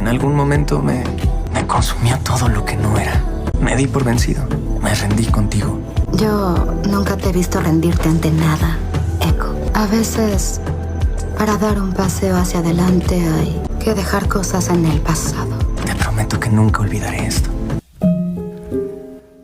En algún momento me consumía todo lo que no era. Me di por vencido. Me rendí contigo. Yo nunca te he visto rendirte ante nada, Echo. A veces, para dar un paseo hacia adelante hay que dejar cosas en el pasado. Te prometo que nunca olvidaré esto.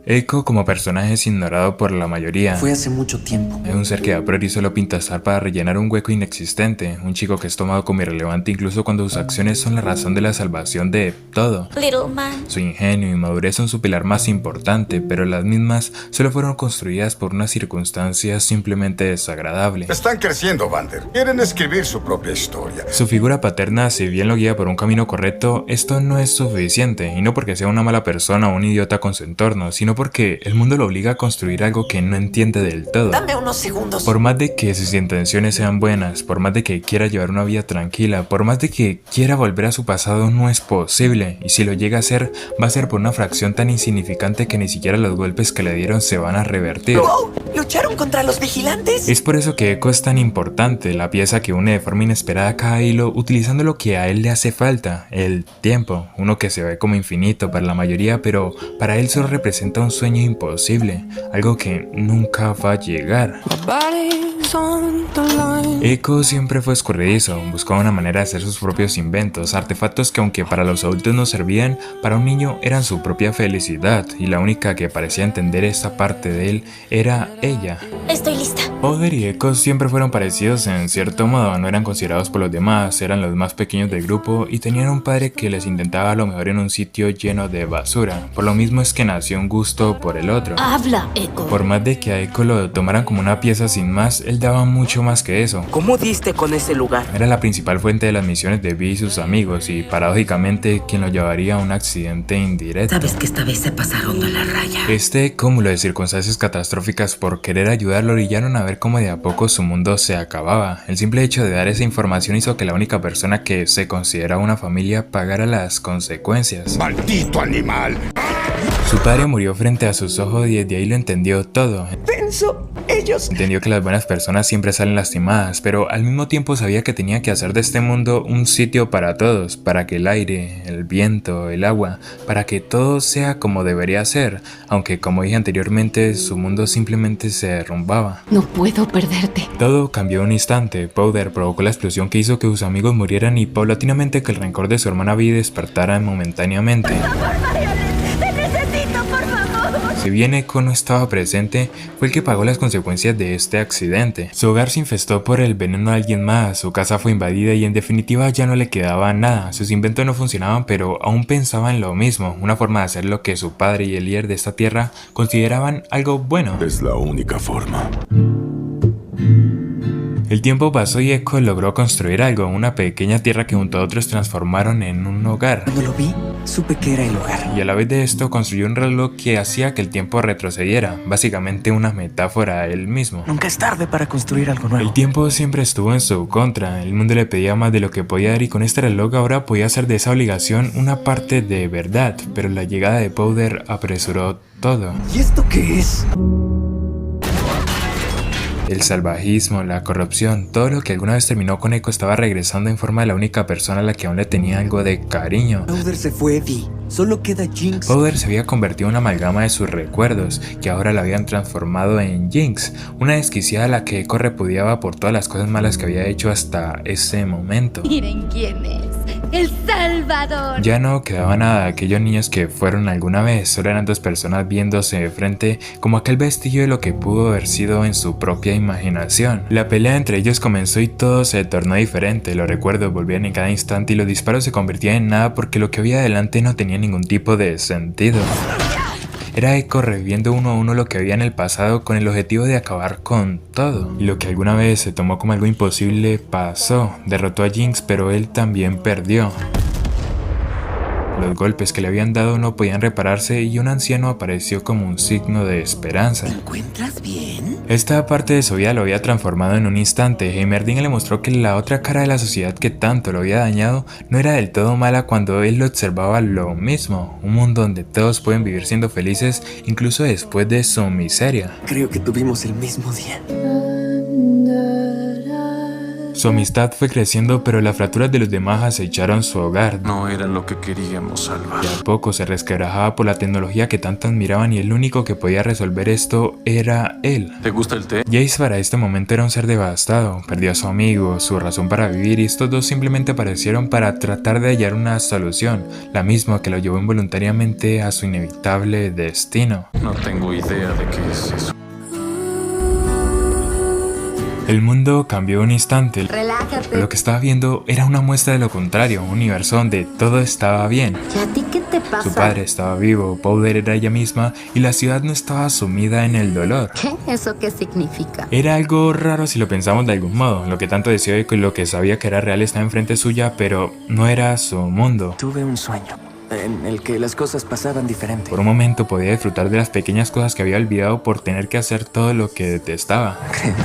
Echo como personaje es ignorado por la mayoría. Fue hace mucho tiempo. Es un ser que a priori solo pinta estar para rellenar un hueco inexistente, un chico que es tomado como irrelevante incluso cuando sus acciones son la razón de la salvación de todo. Little man. Su ingenio y madurez son su pilar más importante, pero las mismas solo fueron construidas por unas circunstancias simplemente desagradables. Están creciendo, Vander. Quieren escribir su propia historia. Su figura paterna, si bien lo guía por un camino correcto, esto no es suficiente, y no porque sea una mala persona o un idiota con su entorno, sino porque el mundo lo obliga a construir algo que no entiende del todo. Dame unos segundos. Por más de que sus intenciones sean buenas, por más de que quiera llevar una vida tranquila, por más de que quiera volver a su pasado, no es posible, y si lo llega a hacer, va a ser por una fracción tan insignificante que ni siquiera los golpes que le dieron se van a revertir. ¡Wow! ¿Lucharon contra los vigilantes? Es por eso que Echo es tan importante, la pieza que une de forma inesperada cada hilo, utilizando lo que a él le hace falta, el tiempo, uno que se ve como infinito para la mayoría, pero para él solo representa un sueño imposible, algo que nunca va a llegar. Echo siempre fue escurridizo, buscaba una manera de hacer sus propios inventos, artefactos que aunque para los adultos no servían, para un niño eran su propia felicidad, y la única que parecía entender esta parte de él era ella. Estoy lista. Powder y Echo siempre fueron parecidos en cierto modo, no eran considerados por los demás, eran los más pequeños del grupo y tenían un padre que les intentaba lo mejor en un sitio lleno de basura, por lo mismo es que nació un gusto por el otro. Habla, Echo. Por más de que a Echo lo tomaran como una pieza sin más, él daba mucho más que eso. ¿Cómo diste con ese lugar? Era la principal fuente de las misiones de Vi y sus amigos y paradójicamente quien lo llevaría a un accidente indirecto. Sabes que esta vez se pasaron de la raya. Este cúmulo de circunstancias catastróficas por querer ayudar lo orillaron a ver cómo de a poco su mundo se acababa. El simple hecho de dar esa información hizo que la única persona que se considera una familia pagara las consecuencias. ¡Maldito animal! Su padre murió frente a sus ojos y desde ahí lo entendió todo. Tenso, ellos... Entendió que las buenas personas siempre salen lastimadas, pero al mismo tiempo sabía que tenía que hacer de este mundo un sitio para todos, para que el aire, el viento, el agua, para que todo sea como debería ser, aunque como dije anteriormente, su mundo simplemente se derrumbaba. No puedo perderte. Todo cambió en un instante. Powder provocó la explosión que hizo que sus amigos murieran y paulatinamente que el rencor de su hermana Vi despertara momentáneamente. Si bien Echo no estaba presente, fue el que pagó las consecuencias de este accidente. Su hogar se infestó por el veneno de alguien más, su casa fue invadida y en definitiva ya no le quedaba nada. Sus inventos no funcionaban, pero aún pensaba en lo mismo, una forma de hacer lo que su padre y el líder de esta tierra consideraban algo bueno. Es la única forma. El tiempo pasó y Echo logró construir algo, una pequeña tierra que junto a otros transformaron en un hogar. Cuando lo vi, supe que era el hogar. Y a la vez de esto construyó un reloj que hacía que el tiempo retrocediera, básicamente una metáfora a él mismo. Nunca es tarde para construir algo nuevo. El tiempo siempre estuvo en su contra, el mundo le pedía más de lo que podía dar y con este reloj ahora podía hacer de esa obligación una parte de verdad, pero la llegada de Powder apresuró todo. ¿Y esto qué es? El salvajismo, la corrupción, todo lo que alguna vez terminó con Echo estaba regresando en forma de la única persona a la que aún le tenía algo de cariño. Powder se fue, Vi. Solo queda Jinx. Powder se había convertido en una amalgama de sus recuerdos, que ahora la habían transformado en Jinx, una desquiciada a la que Echo repudiaba por todas las cosas malas que había hecho hasta ese momento. Miren quién es. El Salvador. Ya no quedaba nada de aquellos niños que fueron alguna vez, solo eran dos personas viéndose de frente como aquel vestigio de lo que pudo haber sido en su propia imaginación. La pelea entre ellos comenzó y todo se tornó diferente, los recuerdos volvían en cada instante y los disparos se convertían en nada porque lo que había adelante no tenía ningún tipo de sentido. Era Echo reviviendo uno a uno lo que había en el pasado con el objetivo de acabar con todo. Y lo que alguna vez se tomó como algo imposible pasó. Derrotó a Jinx, pero él también perdió. Los golpes que le habían dado no podían repararse y un anciano apareció como un signo de esperanza. ¿Te encuentras bien? Esta parte de su vida lo había transformado en un instante. Heimerdinger le mostró que la otra cara de la sociedad que tanto lo había dañado no era del todo mala cuando él lo observaba lo mismo. Un mundo donde todos pueden vivir siendo felices incluso después de su miseria. Creo que tuvimos el mismo día. Su amistad fue creciendo, pero las fracturas de los demás acecharon su hogar. No era lo que queríamos salvar. De a poco se resquebrajaba por la tecnología que tanto admiraban y el único que podía resolver esto era él. ¿Te gusta el té? Jace para este momento era un ser devastado, perdió a su amigo, su razón para vivir y estos dos simplemente aparecieron para tratar de hallar una solución, la misma que lo llevó involuntariamente a su inevitable destino. No tengo idea de qué es eso. El mundo cambió en un instante. Relájate. Lo que estaba viendo era una muestra de lo contrario, un universo donde todo estaba bien. ¿Y a ti qué te pasa? Su padre estaba vivo, Powder era ella misma y la ciudad no estaba sumida en el dolor. ¿Qué? ¿Eso qué significa? Era algo raro si lo pensamos de algún modo. Lo que tanto deseó y lo que sabía que era real estaba enfrente suya, pero no era su mundo. Tuve un sueño en el que las cosas pasaban diferente. Por un momento podía disfrutar de las pequeñas cosas que había olvidado por tener que hacer todo lo que detestaba. Créeme,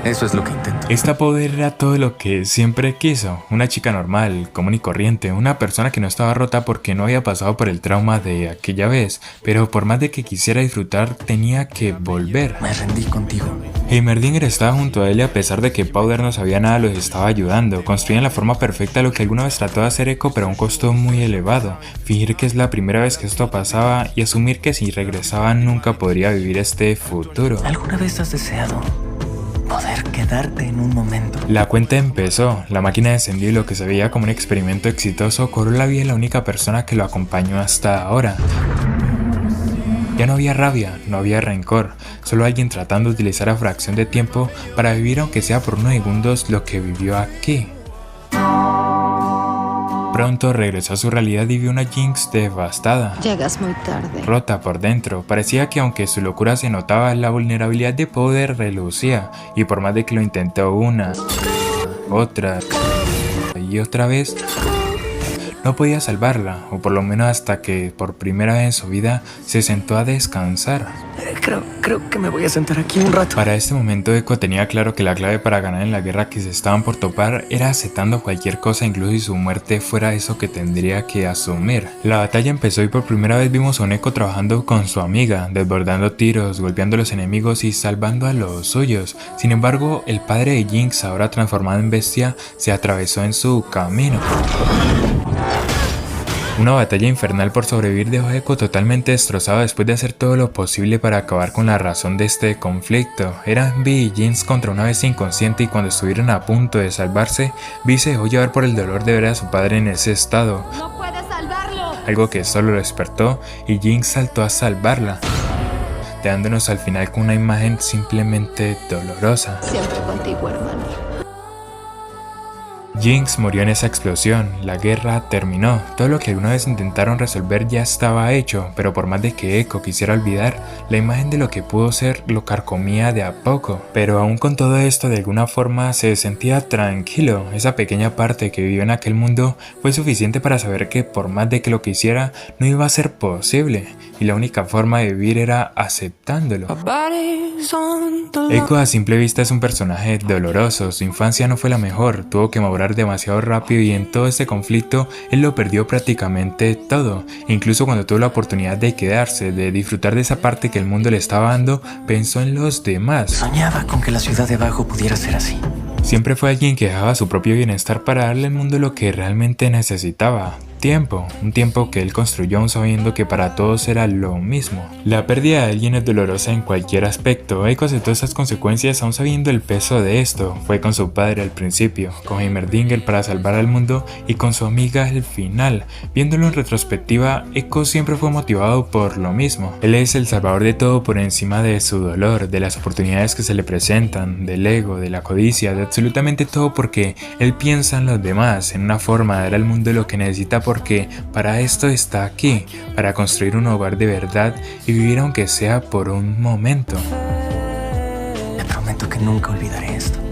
eso es lo que intento. Esta Powder era todo lo que siempre quiso, una chica normal, común y corriente, una persona que no estaba rota porque no había pasado por el trauma de aquella vez, pero por más de que quisiera disfrutar tenía que volver. Me rendí contigo. Heimerdinger estaba junto a él y a pesar de que Powder no sabía nada los estaba ayudando, construían la forma perfecta lo que alguna vez trató de hacer Echo pero a un costo muy elevado, fingir que es la primera vez que esto pasaba y asumir que si regresaba nunca podría vivir este futuro. ¿Alguna vez has deseado poder quedarte en un momento? La cuenta empezó, la máquina descendió y lo que se veía como un experimento exitoso cobró la vida de la única persona que lo acompañó hasta ahora. Ya no había rabia, no había rencor, solo alguien tratando de utilizar a fracción de tiempo para vivir aunque sea por unos segundos lo que vivió aquí. Pronto regresó a su realidad y vio una Jinx devastada. Llegas muy tarde. Rota por dentro, parecía que aunque su locura se notaba, la vulnerabilidad de Powder relucía, y por más de que lo intentó una, otra y otra vez, no podía salvarla, o por lo menos hasta que por primera vez en su vida se sentó a descansar. Creo que me voy a sentar aquí un rato. Para este momento Echo tenía claro que la clave para ganar en la guerra que se estaban por topar era aceptando cualquier cosa, incluso si su muerte fuera eso que tendría que asumir. La batalla empezó y por primera vez vimos a un Echo trabajando con su amiga, desbordando tiros, golpeando a los enemigos y salvando a los suyos. Sin embargo, el padre de Jinx, ahora transformado en bestia, se atravesó en su camino. Una batalla infernal por sobrevivir dejó a Echo totalmente destrozado después de hacer todo lo posible para acabar con la razón de este conflicto. Eran Vi y Jinx contra una bestia inconsciente y cuando estuvieron a punto de salvarse, Vi se dejó llevar por el dolor de ver a su padre en ese estado. ¡No puedes salvarlo! Algo que solo lo despertó y Jinx saltó a salvarla, dejándonos al final con una imagen simplemente dolorosa. Siempre contigo, hermano. Jinx murió en esa explosión, la guerra terminó, todo lo que alguna vez intentaron resolver ya estaba hecho, pero por más de que Echo quisiera olvidar, la imagen de lo que pudo ser lo carcomía de a poco. Pero aún con todo esto de alguna forma se sentía tranquilo, esa pequeña parte que vivió en aquel mundo fue suficiente para saber que por más de que lo quisiera no iba a ser posible, y la única forma de vivir era aceptándolo. Echo a simple vista es un personaje doloroso, su infancia no fue la mejor, tuvo que madurar demasiado rápido y en todo este conflicto él lo perdió prácticamente todo. Incluso cuando tuvo la oportunidad de quedarse, de disfrutar de esa parte que el mundo le estaba dando, pensó en los demás. Soñaba con que la ciudad de abajo pudiera ser así. Siempre fue alguien que dejaba su propio bienestar para darle al mundo lo que realmente necesitaba. Tiempo, un tiempo que él construyó aún sabiendo que para todos era lo mismo. La pérdida de alguien es dolorosa en cualquier aspecto. Echo aceptó esas consecuencias aún sabiendo el peso de esto. Fue con su padre al principio, con Heimerdinger para salvar al mundo y con su amiga al final. Viéndolo en retrospectiva, Echo siempre fue motivado por lo mismo. Él es el salvador de todo por encima de su dolor, de las oportunidades que se le presentan, del ego, de la codicia, de absolutamente todo porque él piensa en los demás, en una forma de dar al mundo lo que necesita porque para esto está aquí, para construir un hogar de verdad y vivir aunque sea por un momento. Te prometo que nunca olvidaré esto.